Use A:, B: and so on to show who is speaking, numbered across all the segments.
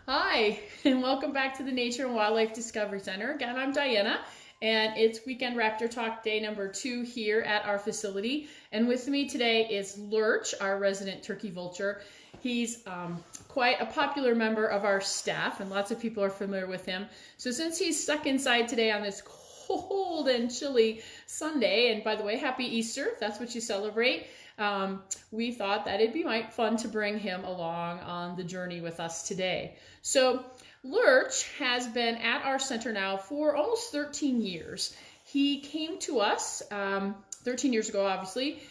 A: Hi, and welcome back to the Nature and Wildlife Discovery Center. Again, I'm Diana, and it's Weekend Raptor Talk day number 2 here at our facility. And with me today is Lurch, our resident turkey vulture. He's quite a popular member of our staff, and lots of people are familiar with him. So since he's stuck inside today on this cold and chilly Sunday, and by the way, happy Easter, if that's what you celebrate, we thought that it'd be fun to bring him along on the journey with us today. So Lurch has been at our center now for almost 13 years. He came to us 13 years ago, obviously,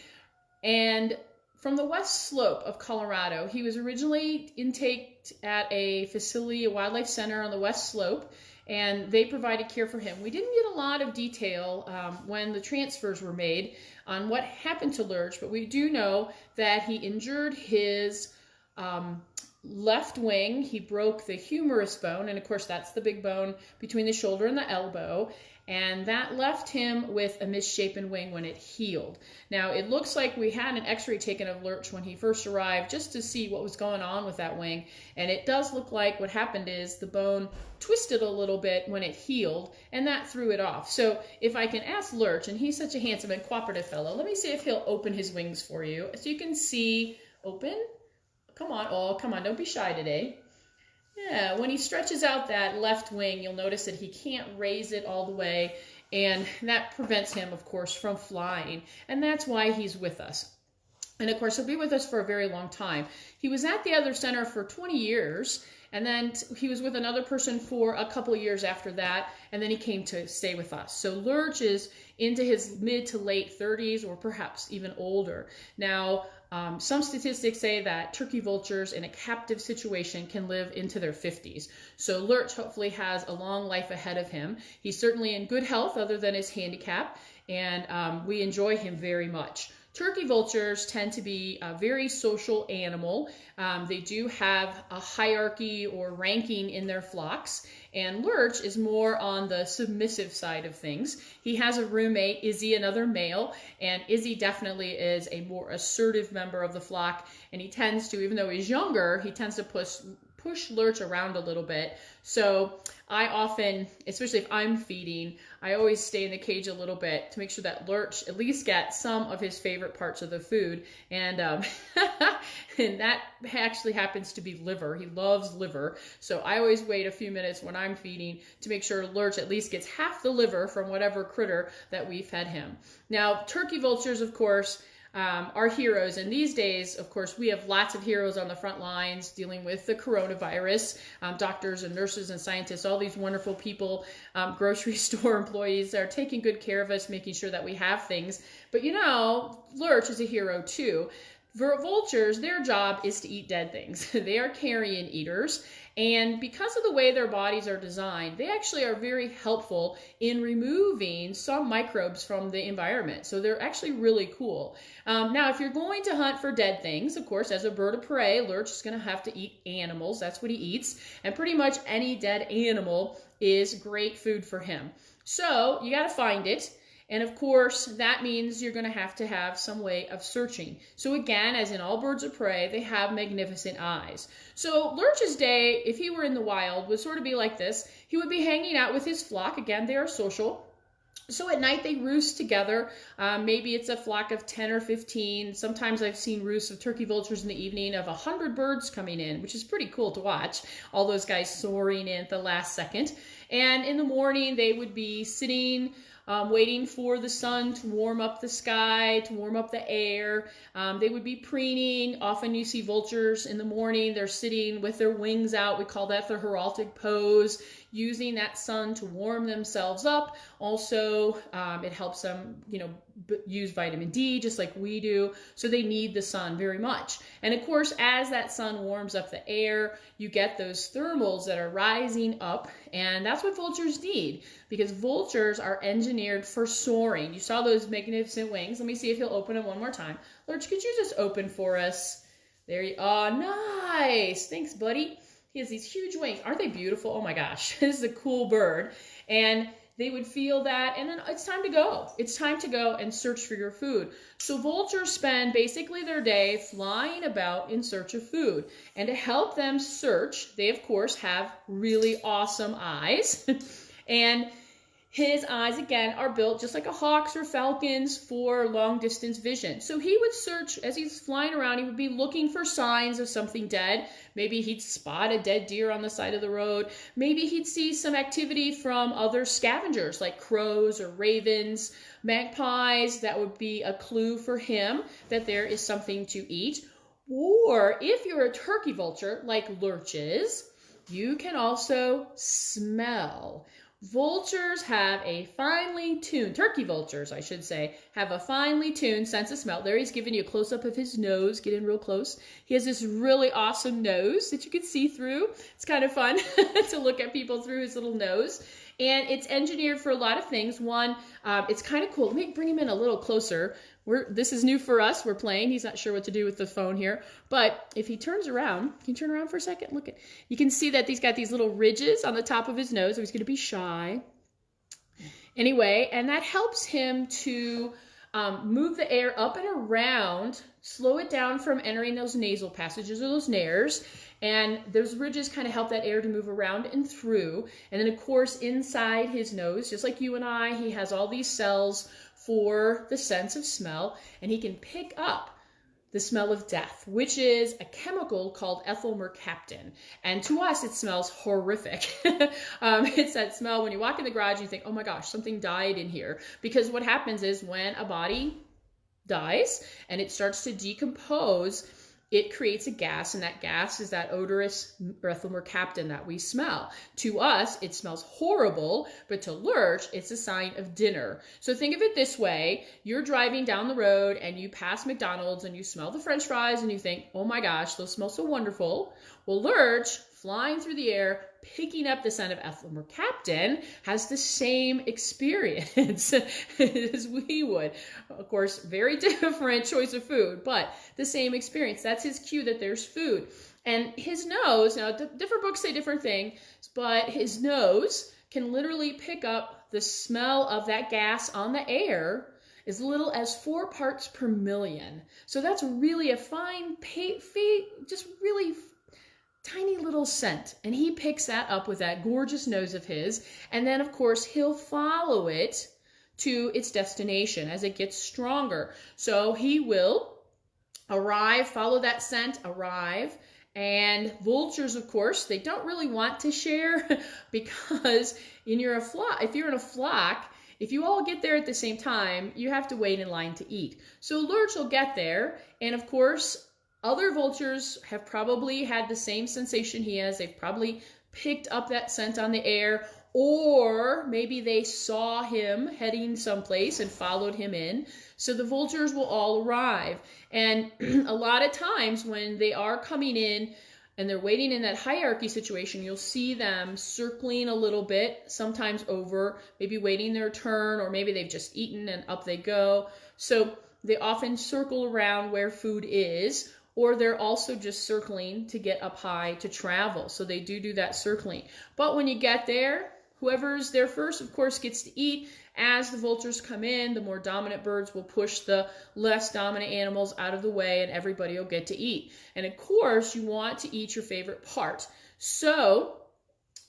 A: and from the west slope of Colorado. He was originally intaked at a facility, a wildlife center on the west slope, and they provided care for him. We didn't get a lot of detail when the transfers were made on what happened to Lurch, but we do know that he injured his left wing. He broke the humerus bone, and of course that's the big bone between the shoulder and the elbow, and that left him with a misshapen wing when it healed. Now, it looks like we had an x-ray taken of Lurch when he first arrived just to see what was going on with that wing, and it does look like what happened is the bone twisted a little bit when it healed, and that threw it off. So if I can ask Lurch, and he's such a handsome and cooperative fellow, let me see if he'll open his wings for you so you can see. Open? Come on. Oh, come on. Don't be shy today. Yeah, when he stretches out that left wing, you'll notice that he can't raise it all the way, and that prevents him, of course, from flying, and that's why he's with us. And of course, he'll be with us for a very long time. He was at the other center for 20 years, and then he was with another person for a couple of years after that, and then he came to stay with us. So Lurch is into his mid to late 30s, or perhaps even older. Now, some statistics say that turkey vultures in a captive situation can live into their 50s. So Lurch hopefully has a long life ahead of him. He's certainly in good health other than his handicap, and we enjoy him very much. Turkey vultures tend to be a very social animal. They do have a hierarchy or ranking in their flocks, and Lurch is more on the submissive side of things. He has a roommate, Izzy, another male, and Izzy definitely is a more assertive member of the flock, and he tends to, even though he's younger, he tends to push Lurch around a little bit. So I often, especially if I'm feeding, I always stay in the cage a little bit to make sure that Lurch at least gets some of his favorite parts of the food. And, and that actually happens to be liver. He loves liver. So I always wait a few minutes when I'm feeding to make sure Lurch at least gets half the liver from whatever critter that we fed him. Now, turkey vultures, of course, are heroes. And these days, of course, we have lots of heroes on the front lines dealing with the coronavirus. Doctors and nurses and scientists, all these wonderful people, grocery store employees are taking good care of us, making sure that we have things. But you know, Lurch is a hero too. Vultures, their job is to eat dead things. They are carrion eaters, and because of the way their bodies are designed, they actually are very helpful in removing some microbes from the environment. So they're actually really cool. Now, if you're going to hunt for dead things, of course, as a bird of prey, Lurch is going to have to eat animals. That's what he eats, and pretty much any dead animal is great food for him. So you got to find it. And of course, that means you're going to have some way of searching. So again, as in all birds of prey, they have magnificent eyes. So Lurch's day, if he were in the wild, would sort of be like this. He would be hanging out with his flock. Again, they are social. So at night they roost together. Maybe it's a flock of 10 or 15. Sometimes I've seen roosts of turkey vultures in the evening of 100 birds coming in, which is pretty cool to watch. All those guys soaring in at the last second. And in the morning they would be sitting waiting for the sun to warm up the sky, to warm up the air. They would be preening. Often you see vultures in the morning. They're sitting with their wings out. We call that the heraldic pose, using that sun to warm themselves up. Also, it helps them, use vitamin D just like we do. So they need the sun very much. And of course, as that sun warms up the air, you get those thermals that are rising up. And that's what vultures need, because vultures are engineered for soaring. You saw those magnificent wings. Let me see if he'll open them one more time. Lurch, could you just open for us? There you are. Oh, nice. Thanks, buddy. He has these huge wings. Aren't they beautiful? Oh my gosh, this is a cool bird. And they would feel that, and then it's time to go. It's time to go and search for your food. So vultures spend basically their day flying about in search of food. And to help them search, they of course have really awesome eyes. And his eyes, again, are built just like a hawk's or falcon's for long distance vision. So he would search, as he's flying around, he would be looking for signs of something dead. Maybe he'd spot a dead deer on the side of the road. Maybe he'd see some activity from other scavengers like crows or ravens, magpies. That would be a clue for him that there is something to eat. Or if you're a turkey vulture like Lurch is, you can also smell. Vultures have a finely tuned, turkey vultures, I should say, have a finely tuned sense of smell. There he's giving you a close-up of his nose. Get in real close. He has this really awesome nose that you can see through. It's kind of fun to look at people through his little nose. And it's engineered for a lot of things. One, it's kind of cool. Let me bring him in a little closer. This is new for us. We're playing. He's not sure what to do with the phone here. But if he turns around, can you turn around for a second? Look, you can see that he's got these little ridges on the top of his nose. So he's going to be shy. Anyway, and that helps him to move the air up and around, slow it down from entering those nasal passages or those nares. And those ridges kind of help that air to move around and through. And then, of course, inside his nose, just like you and I, he has all these cells for the sense of smell. And he can pick up the smell of death, which is a chemical called ethyl mercaptan. And to us, it smells horrific. It's that smell when you walk in the garage and you think, oh my gosh, something died in here. Because what happens is when a body dies and it starts to decompose, it creates a gas, and that gas is that odorous ethyl mercaptan that we smell. To us, it smells horrible, but to Lurch, it's a sign of dinner. So think of it this way. You're driving down the road and you pass McDonald's and you smell the French fries and you think, oh my gosh, those smell so wonderful. Well, Lurch, flying through the air, picking up the scent of ethyl mercaptan, has the same experience as we would. Of course, very different choice of food, but the same experience. That's his cue that there's food. And his nose, now different books say different things, but his nose can literally pick up the smell of that gas on the air as little as 4 parts per million. So that's really a fine, just really tiny little scent, and he picks that up with that gorgeous nose of his, and then of course he'll follow it to its destination as it gets stronger. So he will arrive, follow that scent, arrive, and vultures, of course, they don't really want to share because if you're in a flock, if you all get there at the same time, you have to wait in line to eat. So Lurch will get there, and of course, other vultures have probably had the same sensation he has. They've probably picked up that scent on the air, or maybe they saw him heading someplace and followed him in. So the vultures will all arrive. And a lot of times when they are coming in and they're waiting in that hierarchy situation, you'll see them circling a little bit, sometimes over, maybe waiting their turn, or maybe they've just eaten and up they go. So they often circle around where food is, or they're also just circling to get up high to travel. So they do that circling. But when you get there, whoever's there first, of course, gets to eat. As the vultures come in, the more dominant birds will push the less dominant animals out of the way, and everybody will get to eat. And of course, you want to eat your favorite part. So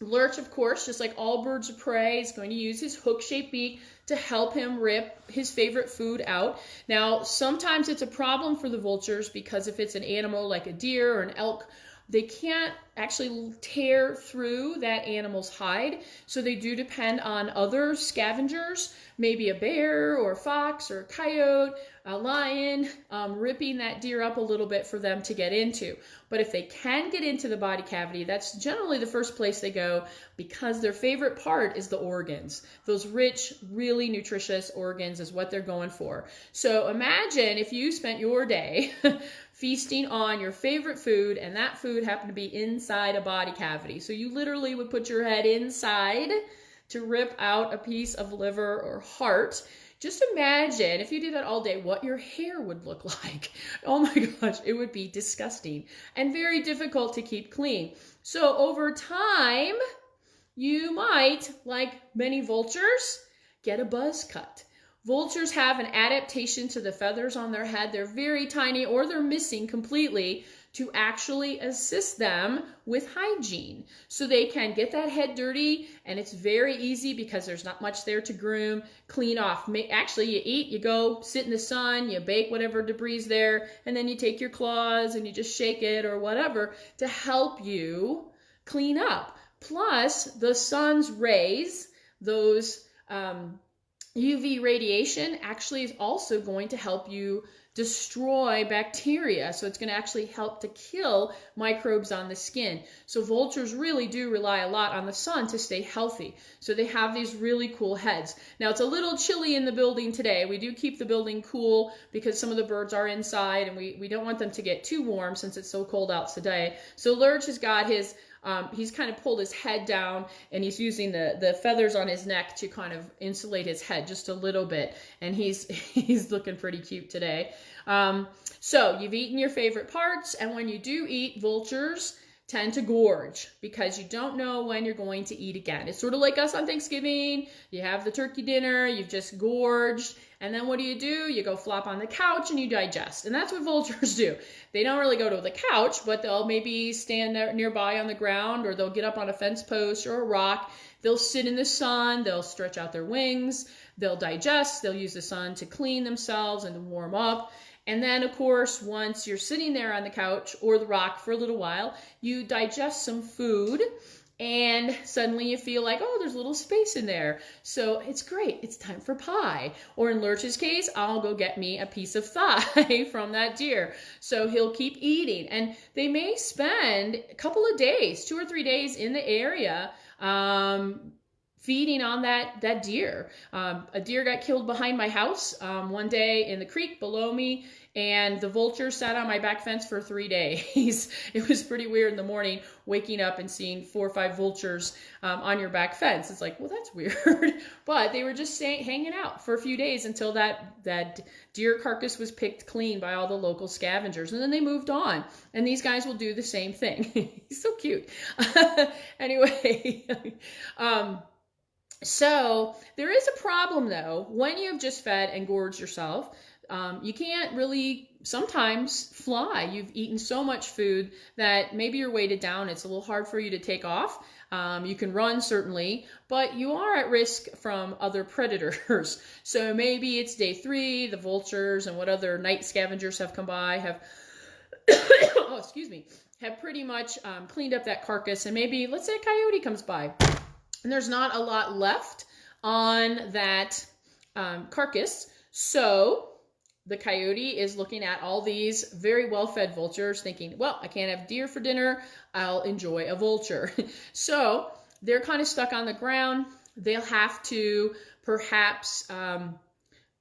A: Lurch, of course, just like all birds of prey, is going to use his hook-shaped beak to help him rip his favorite food out. Now, sometimes it's a problem for the vultures because if it's an animal like a deer or an elk, they can't actually tear through that animal's hide. So they do depend on other scavengers, maybe a bear or a fox or a coyote, a lion, ripping that deer up a little bit for them to get into. But if they can get into the body cavity, that's generally the first place they go because their favorite part is the organs. Those rich, really nutritious organs is what they're going for. So imagine if you spent your day feasting on your favorite food, and that food happened to be inside a body cavity. So you literally would put your head inside to rip out a piece of liver or heart. Just imagine if you did that all day, what your hair would look like. Oh my gosh, it would be disgusting and very difficult to keep clean. So over time, you might, like many vultures, get a buzz cut. Vultures have an adaptation to the feathers on their head. They're very tiny, or they're missing completely, to actually assist them with hygiene. So they can get that head dirty, and it's very easy because there's not much there to groom, clean off. Actually, you eat, you go sit in the sun, you bake whatever debris is there, and then you take your claws and you just shake it or whatever to help you clean up. Plus, the sun's rays, those UV radiation, actually is also going to help you destroy bacteria. So it's going to actually help to kill microbes on the skin. So vultures really do rely a lot on the sun to stay healthy. So they have these really cool heads. Now it's a little chilly in the building today. We do keep the building cool because some of the birds are inside, and we don't want them to get too warm since it's so cold out today. So Lurch has got his he's kind of pulled his head down, and he's using the feathers on his neck to kind of insulate his head just a little bit. And he's looking pretty cute today. So you've eaten your favorite parts, and when you do eat, vultures tend to gorge because you don't know when you're going to eat again. It's sort of like us on Thanksgiving. You have the turkey dinner, you've just gorged, and then what do? You go flop on the couch and you digest. And that's what vultures do. They don't really go to the couch, but they'll maybe stand there nearby on the ground, or they'll get up on a fence post or a rock. They'll sit in the sun, they'll stretch out their wings, they'll digest, they'll use the sun to clean themselves and to warm up. And then, of course, once you're sitting there on the couch or the rock for a little while, you digest some food, and suddenly you feel like, oh, there's a little space in there. So it's great. It's time for pie. Or in Lurch's case, I'll go get me a piece of thigh from that deer. So he'll keep eating. And they may spend a couple of days, 2 or 3 days in the area, feeding on that deer. A deer got killed behind my house one day in the creek below me, and the vulture sat on my back fence for 3 days. It was pretty weird in the morning, waking up and seeing 4 or 5 vultures on your back fence. It's like, well, that's weird. But they were just hanging out for a few days until that deer carcass was picked clean by all the local scavengers, and then they moved on. And these guys will do the same thing. He's so cute. Anyway, so there is a problem, though. When you've just fed and gorged yourself, you can't really sometimes fly. You've eaten so much food that maybe you're weighted down. It's a little hard for you to take off. You can run, certainly, but you are at risk from other predators. So maybe it's day 3, the vultures and what other night scavengers have come by have, oh, excuse me, have pretty much cleaned up that carcass. And maybe, let's say a coyote comes by, and there's not a lot left on that carcass. So the coyote is looking at all these very well-fed vultures thinking, well, I can't have deer for dinner, I'll enjoy a vulture. So they're kind of stuck on the ground. They'll have to perhaps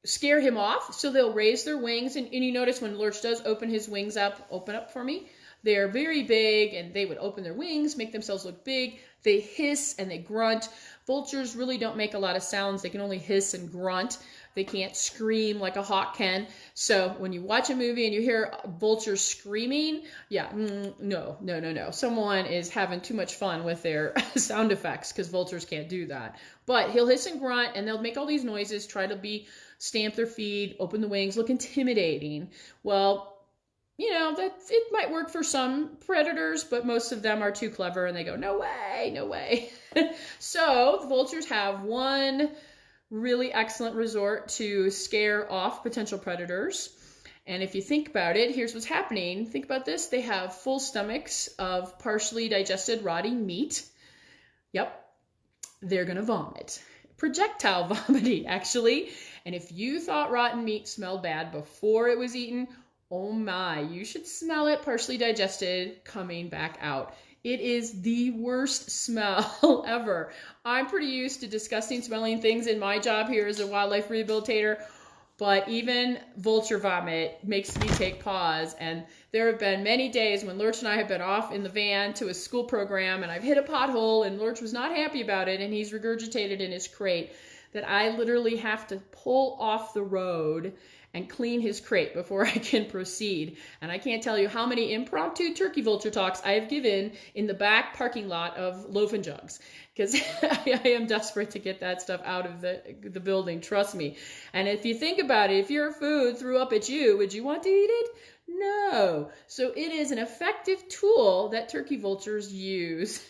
A: scare him off. So they'll raise their wings. And you notice when Lurch does open his wings up, open up for me, they're very big, and they would open their wings, make themselves look big. They hiss and they grunt. Vultures really don't make a lot of sounds. They can only hiss and grunt. They can't scream like a hawk can. So when you watch a movie and you hear vultures screaming, yeah, no. Someone is having too much fun with their sound effects, because vultures can't do that. But he'll hiss and grunt, and they'll make all these noises, try to stamp their feet, open the wings, look intimidating. Well, you know, that it might work for some predators, but most of them are too clever, and they go, no way, no way. So the vultures have one really excellent resort to scare off potential predators. And if you think about it, here's what's happening. Think about this. They have full stomachs of partially digested rotting meat. Yep. They're going to vomit. Projectile vomiting, actually. And if you thought rotten meat smelled bad before it was eaten, oh my, you should smell it partially digested coming back out. It is the worst smell ever. I'm pretty used to disgusting smelling things in my job here as a wildlife rehabilitator, but even vulture vomit makes me take pause. And there have been many days when Lurch and I have been off in the van to a school program, and I've hit a pothole, and Lurch was not happy about it, and he's regurgitated in his crate, that I literally have to pull off the road and clean his crate before I can proceed. And I can't tell you how many impromptu turkey vulture talks I have given in the back parking lot of Loaf and Jugs, because I am desperate to get that stuff out of the building, trust me. And if you think about it, if your food threw up at you, would you want to eat it? No. So it is an effective tool that turkey vultures use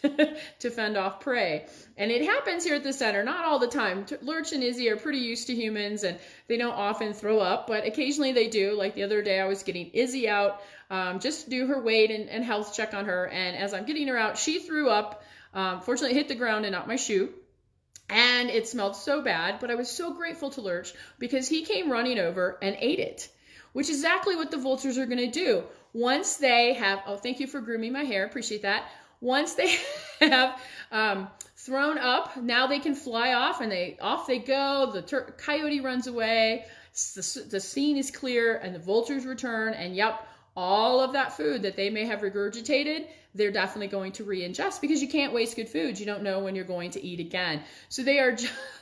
A: to fend off prey. And it happens here at the center, not all the time. Lurch and Izzy are pretty used to humans and they don't often throw up, but occasionally they do. Like the other day I was getting Izzy out just to do her weight and health check on her. And as I'm getting her out, she threw up. Fortunately, it hit the ground and not my shoe. And it smelled so bad, but I was so grateful to Lurch because he came running over and ate it, which is exactly what the vultures are going to do. Once they have, oh, thank you for grooming my hair, appreciate that. Once they have thrown up, now they can fly off, and off they go. The coyote runs away, the scene is clear, and the vultures return, and yep, all of that food that they may have regurgitated, they're definitely going to re-ingest, because you can't waste good food. You don't know when you're going to eat again. So they are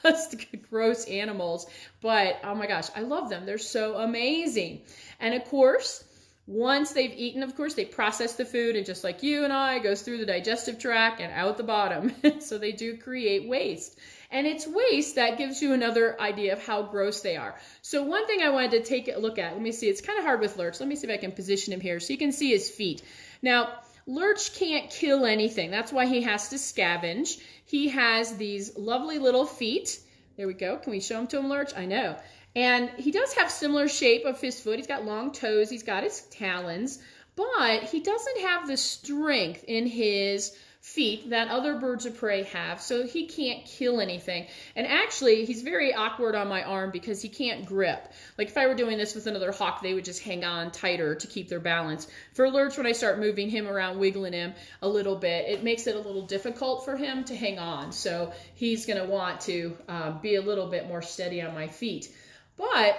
A: just gross animals, but oh my gosh, I love them. They're so amazing. And of course, once they've eaten, of course, they process the food, and just like you and I, it goes through the digestive tract and out the bottom. So they do create waste. And it's waste that gives you another idea of how gross they are. So one thing I wanted to take a look at, let me see, it's kind of hard with Lurch. Let me see if I can position him here so you can see his feet. Now, Lurch can't kill anything. That's why he has to scavenge. He has these lovely little feet. There we go. Can we show them to him, Lurch? I know. And he does have similar shape of his foot. He's got long toes. He's got his talons. But he doesn't have the strength in his feet that other birds of prey have, so he can't kill anything. And actually, he's very awkward on my arm because he can't grip. Like if I were doing this with another hawk, they would just hang on tighter to keep their balance. For Lurch, when I start moving him around, wiggling him a little bit, it makes it a little difficult for him to hang on. So he's going to want to be a little bit more steady on my feet. But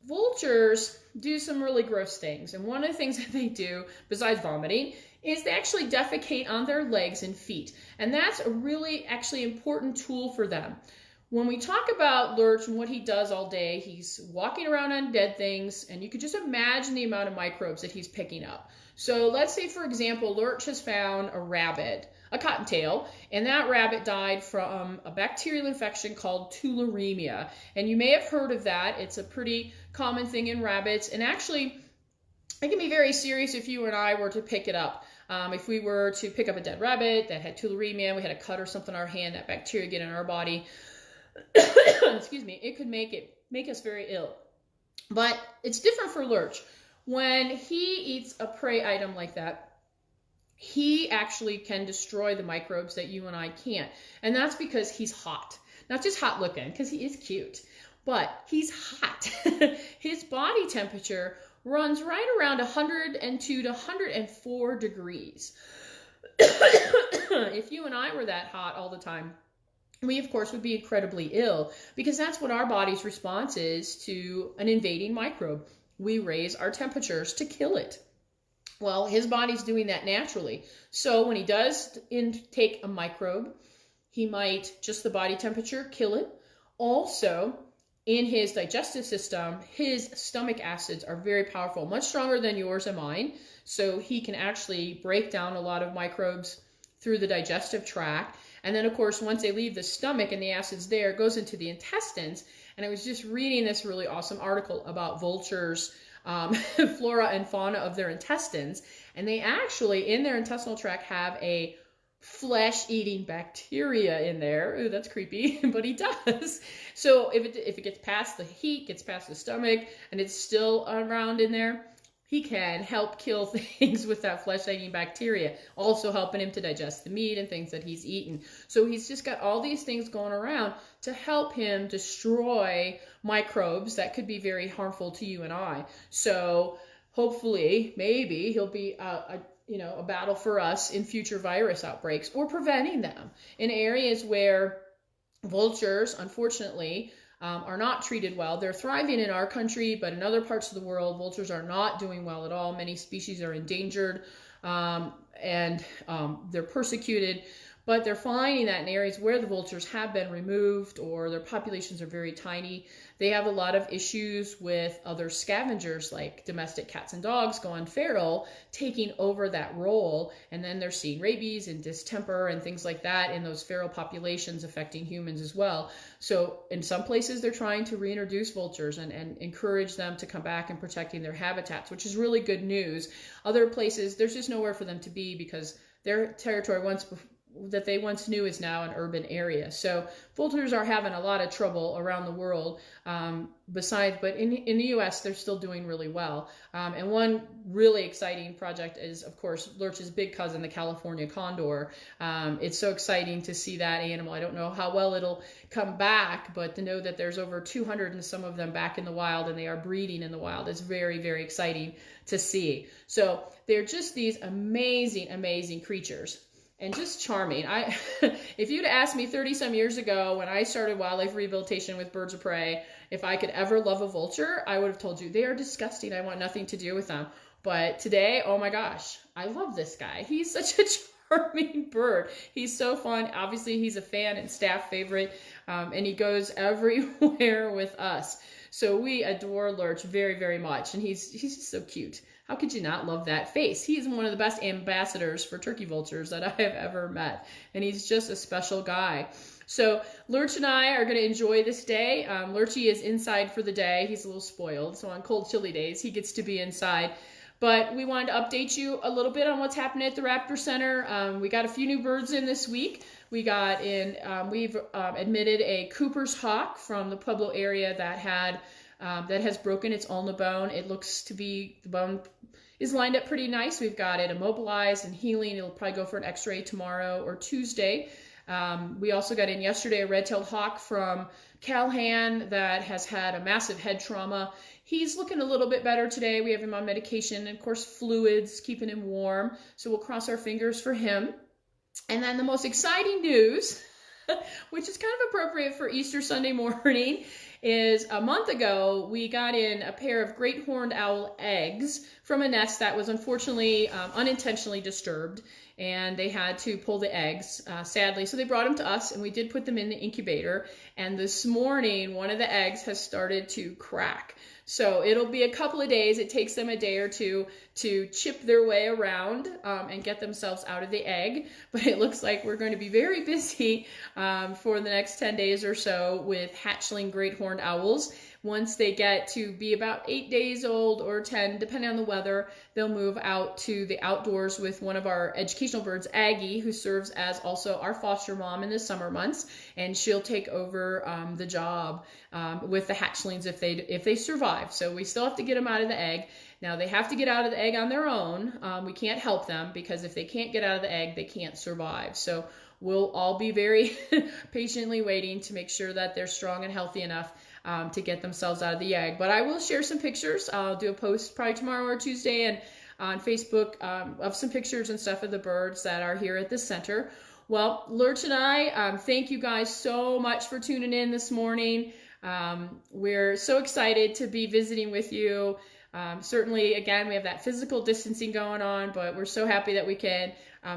A: vultures do some really gross things. And one of the things that they do, besides vomiting, is they actually defecate on their legs and feet. And that's a really actually important tool for them. When we talk about Lurch and what he does all day, he's walking around on dead things, and you can just imagine the amount of microbes that he's picking up. So let's say, for example, Lurch has found a rabbit, a cottontail, and that rabbit died from a bacterial infection called tularemia. And you may have heard of that. It's a pretty common thing in rabbits, and actually it can be very serious if you and I were to pick it up. If we were to pick up a dead rabbit that had tularemia, we had a cut or something in our hand, that bacteria get in our body, excuse me, it could make us very ill. But it's different for Lurch. When he eats a prey item like that, he actually can destroy the microbes that you and I can't. And that's because he's hot. Not just hot looking, because he is cute, but he's hot. His body temperature runs right around 102 to 104 degrees. If you and I were that hot all the time, we of course would be incredibly ill, because that's what our body's response is to an invading microbe. We raise our temperatures to kill it. Well, his body's doing that naturally. So when he does intake a microbe, he might, just the body temperature, kill it. Also, in his digestive system, his stomach acids are very powerful, much stronger than yours and mine. So he can actually break down a lot of microbes through the digestive tract. And then, of course, once they leave the stomach and the acids there, it goes into the intestines. And I was just reading this really awesome article about vultures, flora and fauna of their intestines. And they actually, in their intestinal tract, have a flesh-eating bacteria in there. Ooh, that's creepy, but he does. So if it gets past the heat, gets past the stomach, and it's still around in there, he can help kill things with that flesh-eating bacteria, also helping him to digest the meat and things that he's eaten. So he's just got all these things going around to help him destroy microbes that could be very harmful to you and I. So hopefully, maybe he'll be a battle for us in future virus outbreaks, or preventing them in areas where vultures, unfortunately, are not treated well. They're thriving in our country, but in other parts of the world, vultures are not doing well at all. Many species are endangered, and they're persecuted. but they're finding that in areas where the vultures have been removed or their populations are very tiny, they have a lot of issues with other scavengers like domestic cats and dogs going feral, taking over that role, and then they're seeing rabies and distemper and things like that in those feral populations affecting humans as well. So in some places they're trying to reintroduce vultures and encourage them to come back and protecting their habitats, which is really good news. Other places there's just nowhere for them to be because their territory that they once knew is now an urban area. So vultures are having a lot of trouble around the world. But in the US, they're still doing really well. And one really exciting project is, of course, Lurch's big cousin, the California condor. It's so exciting to see that animal. I don't know how well it'll come back, but to know that there's over 200 and some of them back in the wild and they are breeding in the wild is very, very exciting to see. So they're just these amazing, amazing creatures. And just charming. If you'd asked me 30 some years ago when I started wildlife rehabilitation with birds of prey, if I could ever love a vulture, I would have told you they are disgusting. I want nothing to do with them. But today, oh my gosh, I love this guy. He's such a charming bird. He's so fun. Obviously, he's a fan and staff favorite, and he goes everywhere with us. So we adore Lurch very, very much, and he's just so cute. How could you not love that face? He's one of the best ambassadors for turkey vultures that I have ever met, and he's just a special guy. So Lurch and I are going to enjoy this day. Lurchy is inside for the day. He's a little spoiled, so on cold, chilly days, he gets to be inside. But we wanted to update you a little bit on what's happening at the Raptor Center. We got a few new birds in this week. We've admitted a Cooper's hawk from the Pueblo area that has broken its ulna bone. It looks to be, the bone is lined up pretty nice. We've got it immobilized and healing. It'll probably go for an x-ray tomorrow or Tuesday. We also got in yesterday a red-tailed hawk from Calhan that has had a massive head trauma. He's looking a little bit better today. We have him on medication and, of course, fluids, keeping him warm. So we'll cross our fingers for him. And then the most exciting news, which is kind of appropriate for Easter Sunday morning, is a month ago we got in a pair of great horned owl eggs from a nest that was unfortunately unintentionally disturbed, and they had to pull the eggs, sadly. So they brought them to us, and we did put them in the incubator, and this morning one of the eggs has started to crack. So it'll be a couple of days. It takes them a day or two to chip their way around and get themselves out of the egg. But it looks like we're going to be very busy for the next 10 days or so with hatchling great horned owls. Once they get to be about 8 days old or 10, depending on the weather, they'll move out to the outdoors with one of our educational birds, Aggie, who serves as also our foster mom in the summer months, and she'll take over the job with the hatchlings if they survive. So we still have to get them out of the egg. Now they have to get out of the egg on their own. We can't help them because if they can't get out of the egg, they can't survive. So we'll all be very patiently waiting to make sure that they're strong and healthy enough to get themselves out of the egg. But I will share some pictures. I'll do a post probably tomorrow or Tuesday and on Facebook of some pictures and stuff of the birds that are here at the center. Well, Lurch and I, thank you guys so much for tuning in this morning. We're so excited to be visiting with you. Certainly, again, we have that physical distancing going on, but we're so happy that we can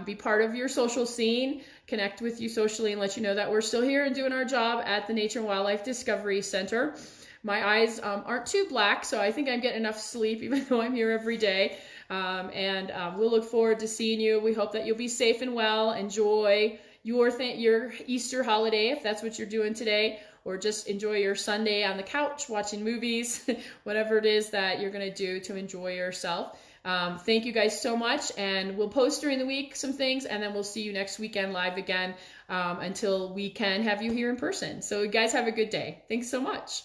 A: be part of your social scene, connect with you socially, and let you know that we're still here and doing our job at the Nature and Wildlife Discovery Center. My eyes aren't too black, so I think I'm getting enough sleep, even though I'm here every day. We'll look forward to seeing you. We hope that you'll be safe and well. Enjoy your Easter holiday, if that's what you're doing today, or just enjoy your Sunday on the couch watching movies, whatever it is that you're going to do to enjoy yourself. Thank you guys so much, and we'll post during the week some things, and then we'll see you next weekend live again until we can have you here in person. So you guys have a good day. Thanks so much.